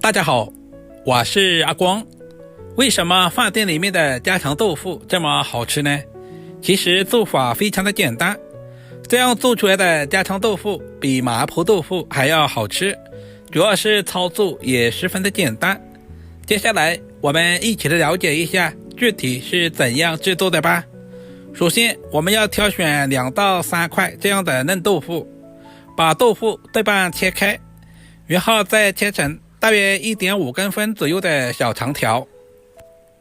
大家好，我是阿光。为什么饭店里面的家常豆腐这么好吃呢？其实做法非常的简单，这样做出来的家常豆腐比麻婆豆腐还要好吃，主要是操作也十分的简单。接下来我们一起来了解一下具体是怎样制作的吧。首先我们要挑选2到3块这样的嫩豆腐，把豆腐对半切开，然后再切成大约 1.5公分左右的小长条。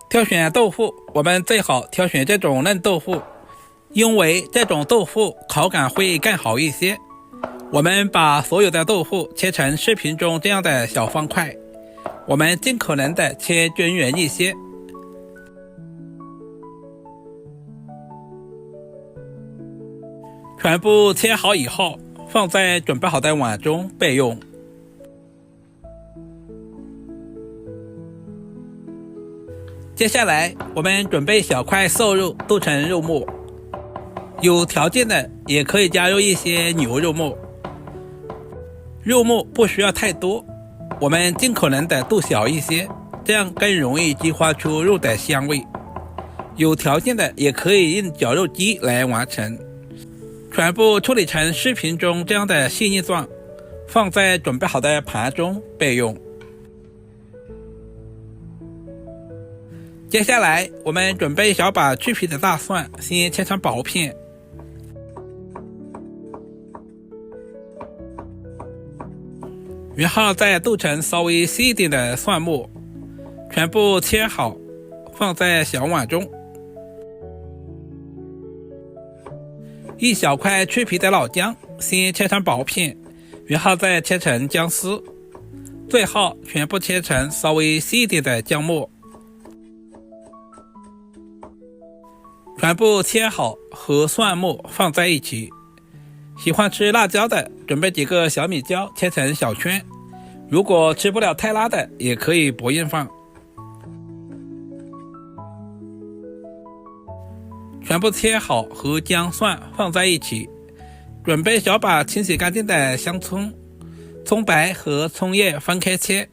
挑选豆腐，我们最好挑选这种嫩豆腐，因为这种豆腐口感会更好一些。我们把所有的豆腐切成视频中这样的小方块，我们尽可能的切均匀一些。全部切好以后，放在准备好的碗中备用。接下来我们准备小块瘦肉剁成肉末，有条件的也可以加入一些牛肉末，肉末不需要太多，我们尽可能的剁小一些，这样更容易激发出肉的香味。有条件的也可以用绞肉机来完成。全部处理成视频中这样的细腻状，放在准备好的盘中备用。接下来我们准备小把去皮的大蒜，先切成薄片，然后再剁成稍微细一点的蒜末，全部切好放在小碗中。一小块去皮的老姜，先切成薄片，然后再切成姜丝，最后全部切成稍微细一点的姜末。全部切好和蒜末放在一起。喜欢吃辣椒的，准备几个小米椒切成小圈，如果吃不了太辣的，也可以不用放。全部切好和姜蒜放在一起。准备小把清洗干净的香葱，葱白和葱叶分开切。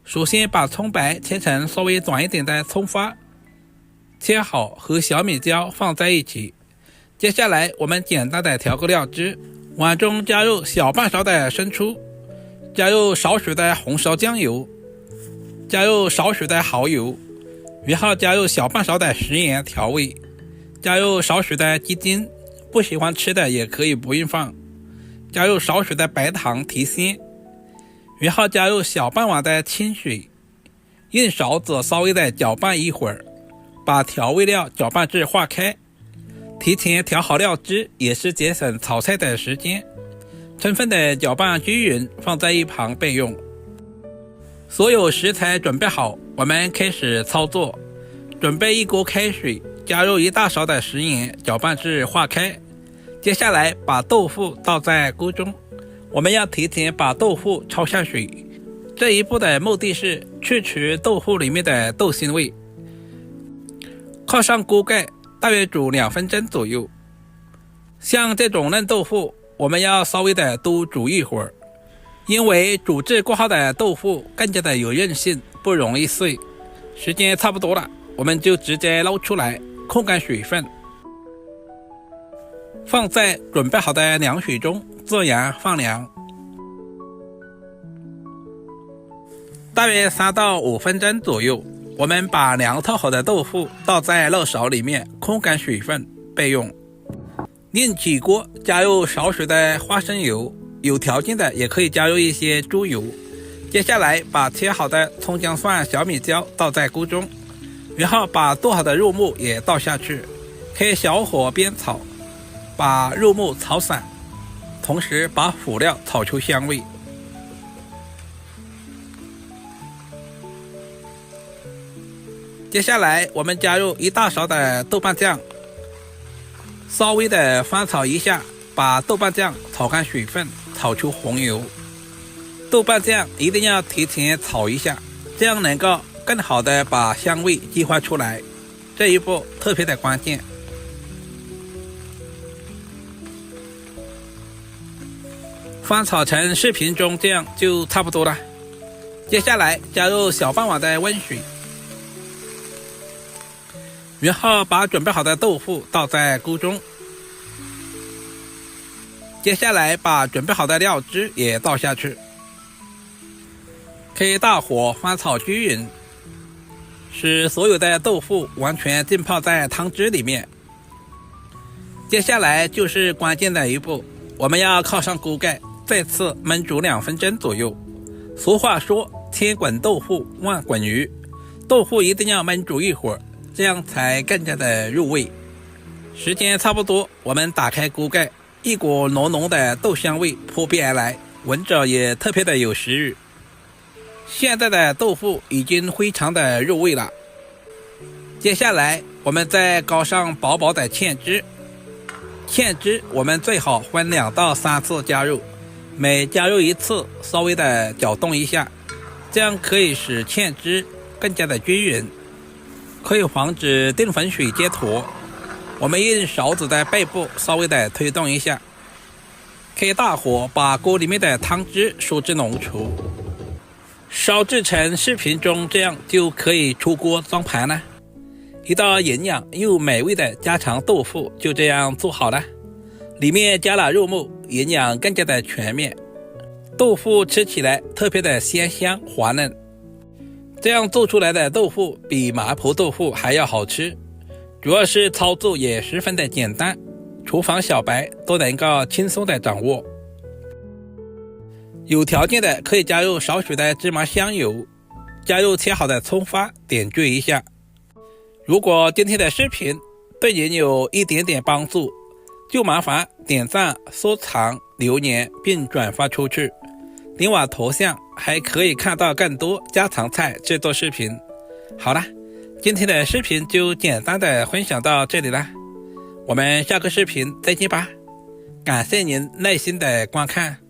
首先把葱白切成稍微短一点的葱花，切好和小米椒放在一起。接下来我们简单的调个料汁，碗中加入小半勺的生抽，加入少许的红烧酱油，加入少许的蚝油，然后加入小半勺的食盐调味，加入少许的鸡精，不喜欢吃的也可以不用放，加入少许的白糖提鲜，然后加入小半碗的清水，用勺子稍微的搅拌一会儿，把调味料搅拌至化开。提前调好料汁也是节省炒菜的时间，充分的搅拌均匀，放在一旁备用。所有食材准备好，我们开始操作。准备一锅开水，加入1大勺的食盐，搅拌至化开。接下来把豆腐倒在锅中，我们要提前把豆腐焯下水，这一步的目的是去除豆腐里面的豆腥味。靠上锅盖，大约煮2分钟左右。像这种嫩豆腐，我们要稍微的多煮一会儿，因为煮制过后的豆腐更加的有韧性，不容易碎。时间差不多了，我们就直接捞出来，控干水分，放在准备好的凉水中自然放凉。大约3到5分钟左右，我们把凉透好的豆腐倒在漏勺里面，控干水分备用。另起锅，加入少许的花生油，有条件的也可以加入一些猪油。接下来把切好的葱姜蒜小米椒倒在锅中，然后把剁好的肉末也倒下去，开小火煸炒，把肉末炒散，同时把辅料炒出香味。接下来我们加入1大勺的豆瓣酱，稍微的翻炒一下，把豆瓣酱炒干水分，炒出红油。豆瓣酱一定要提前炒一下，这样能够更好的把香味激发出来，这一步特别的关键。翻炒成视频中这样就差不多了。接下来加入小半碗的温水，然后把准备好的豆腐倒在锅中。接下来把准备好的料汁也倒下去，开大火翻炒均匀，使所有的豆腐完全浸泡在汤汁里面。接下来就是关键的一步，我们要靠上锅盖，再次焖煮2分钟左右。俗话说，千滚豆腐万滚鱼，豆腐一定要焖煮一会儿，这样才更加的入味。时间差不多，我们打开锅盖，一股浓浓的豆香味扑鼻而来，闻着也特别的有食欲。现在的豆腐已经非常的入味了。接下来我们再搞上薄薄的芡汁，芡汁我们最好分2到3次加入，每加入1次稍微的搅动一下，这样可以使芡汁更加的均匀，可以防止淀粉水结坨。我们用勺子的背部稍微的推动一下，开大火把锅里面的汤汁收至浓稠，烧制成视频中这样就可以出锅装盘了。一道营养又美味的家常豆腐就这样做好了，里面加了肉末，营养更加的全面，豆腐吃起来特别的鲜香滑嫩。这样做出来的豆腐比麻婆豆腐还要好吃，主要是操作也十分的简单，厨房小白都能够轻松的掌握。有条件的可以加入少许的芝麻香油，加入切好的葱花点缀一下。如果今天的视频对您有一点点帮助，就麻烦点赞、收藏、留言并转发出去。点我头像还可以看到更多家常菜制作视频。好了，今天的视频就简单的分享到这里了，我们下个视频再见吧。感谢您耐心的观看。